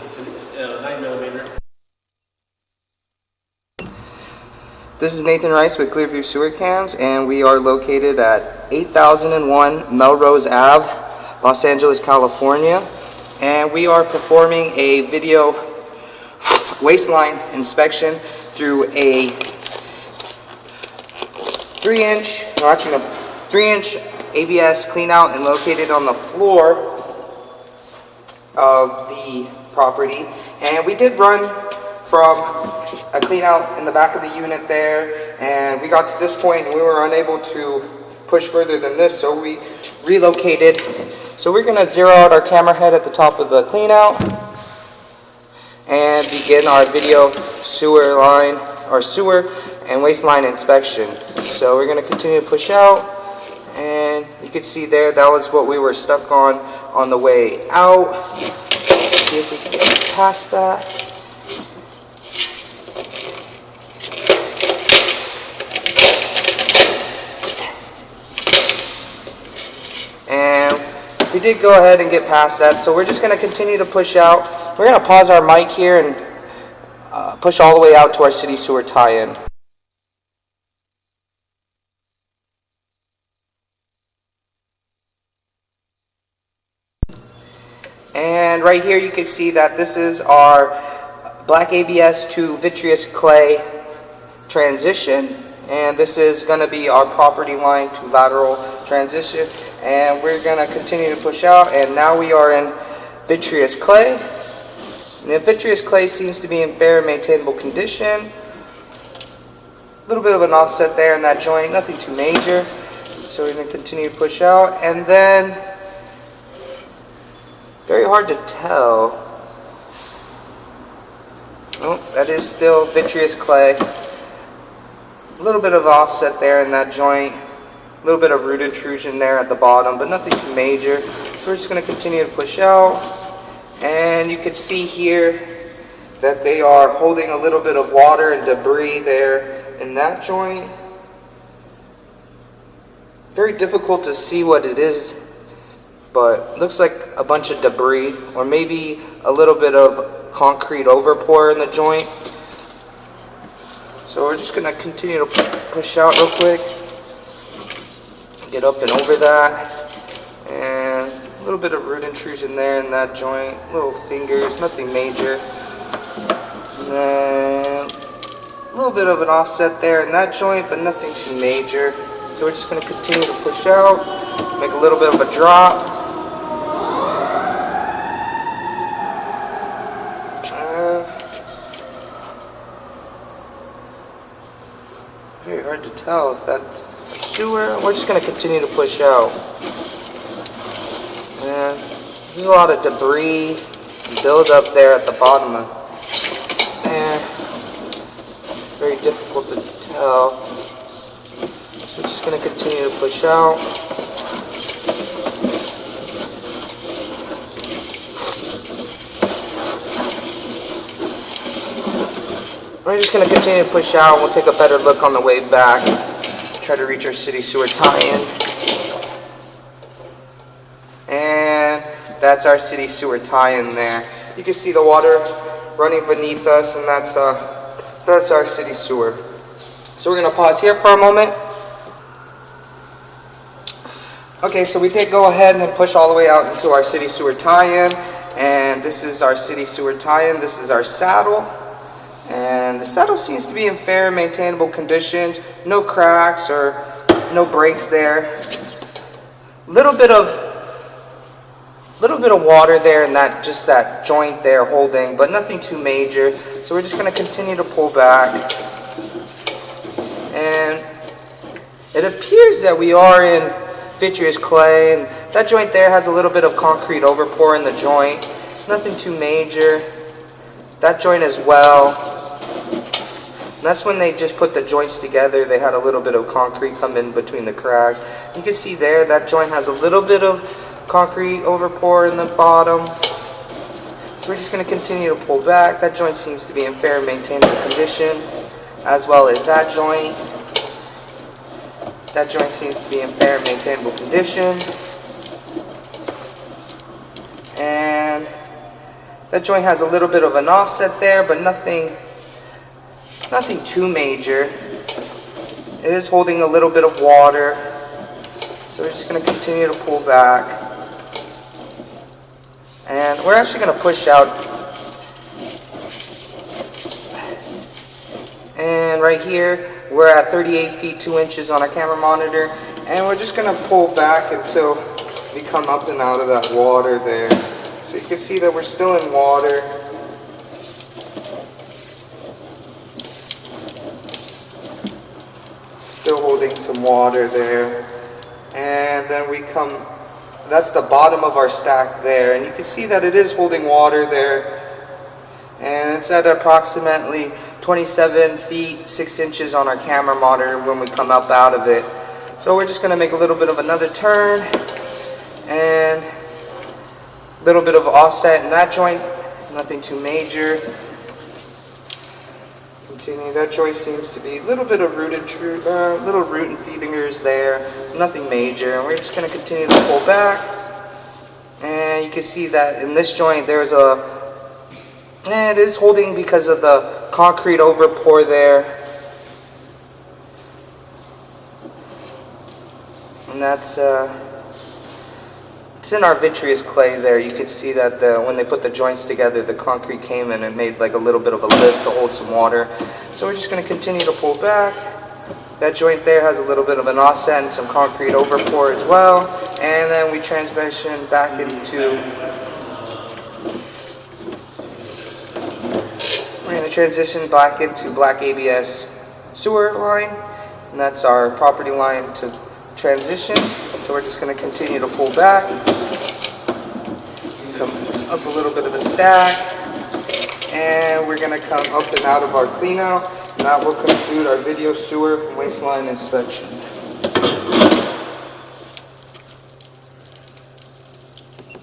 9mm. This is Nathan Rice with Clearview Sewer Cams, and we are located at 8001 Melrose Ave, Los Angeles, California. And we are performing a video waistline inspection through a 3-inch ABS clean out and located on the floor of the property. And we did run from a clean out in the back of the unit there, and we got to this point and we were unable to push further than this, so we relocated. So we're going to zero out our camera head at the top of the clean out and begin our video sewer and waistline inspection. So we're going to continue to push out, and you can see there that was what we were stuck on the way out. Let's see if we can get past that. We did go ahead and get past that, so we're just going to continue to push out. We're going to pause our mic here and push all the way out to our city sewer tie-in. And right here you can see that this is our black ABS to vitreous clay transition, and this is going to be our property line to lateral transition. And we're going to continue to push out, and now we are in vitreous clay. And the vitreous clay seems to be in fair and maintainable condition. A little bit of an offset there in that joint, nothing too major. So we're going to continue to push out, and then very hard to tell. Oh, that is still vitreous clay. A little bit of offset there in that joint. A little bit of root intrusion there at the bottom, but nothing too major. So we're just going to continue to push out, and you can see here that they are holding a little bit of water and debris there in that joint. Very difficult to see what it is, but looks like a bunch of debris, or maybe a little bit of concrete overpour in the joint. So we're just going to continue to push out real quick. Get up and over that, and a little bit of root intrusion there in that joint, little fingers, nothing major. And then a little bit of an offset there in that joint, but nothing too major. So we're just going to continue to push out, make a little bit of a drop. Very hard to tell if that's a sewer. We're just going to continue to push out. And there's a lot of debris build up there at the bottom. And very difficult to tell. So we're just going to continue to push out. We're just going to continue to push out. We'll take a better look on the way back. Try to reach our city sewer tie-in. And that's our city sewer tie-in there. You can see the water running beneath us, and that's our city sewer. So we're going to pause here for a moment. Okay, so we did go ahead and push all the way out into our city sewer tie-in. And this is our city sewer tie-in. This is our saddle. And the saddle seems to be in fair and maintainable conditions. No cracks or no breaks there. Little bit of water there in that joint there holding, but nothing too major. So we're just going to continue to pull back. And it appears that we are in vitreous clay, and that joint there has a little bit of concrete overpour in the joint. Nothing too major. That joint as well. That's when they just put the joints together. They had a little bit of concrete come in between the cracks. You can see there that joint has a little bit of concrete overpour in the bottom. So we're just going to continue to pull back. That joint seems to be in fair and maintainable condition, as well as that joint. That joint seems to be in fair and maintainable condition. And That joint has a little bit of an offset there, but nothing too major. It is holding a little bit of water, so we're just going to continue to pull back. And we're actually going to push out. And right here, we're at 38 feet 2 inches on our camera monitor, and we're just going to pull back until we come up and out of that water there. So you can see that we're still in water. Still holding some water there. And then we come, that's the bottom of our stack there, and you can see that it is holding water there. And it's at approximately 27 feet 6 inches on our camera monitor when we come up out of it. So we're just going to make a little bit of another turn, and a little bit of offset in that joint, nothing too major. Continue, that joint seems to be a little bit of little root and fingers there, nothing major. And we're just going to continue to pull back, and you can see that in this joint there's it is holding because of the concrete overpour there. And that's it's in our vitreous clay there. You could see that when they put the joints together, the concrete came and it made like a little bit of a lip to hold some water. So we're just going to continue to pull back. That joint there has a little bit of an offset and some concrete overpour as well. And then we transition back into, we're going to transition back into black ABS sewer line, and that's our property line to transition. So we're just going to continue to pull back, come up a little bit of a stack, and we're going to come up and out of our clean out, and that will conclude our video sewer waistline inspection.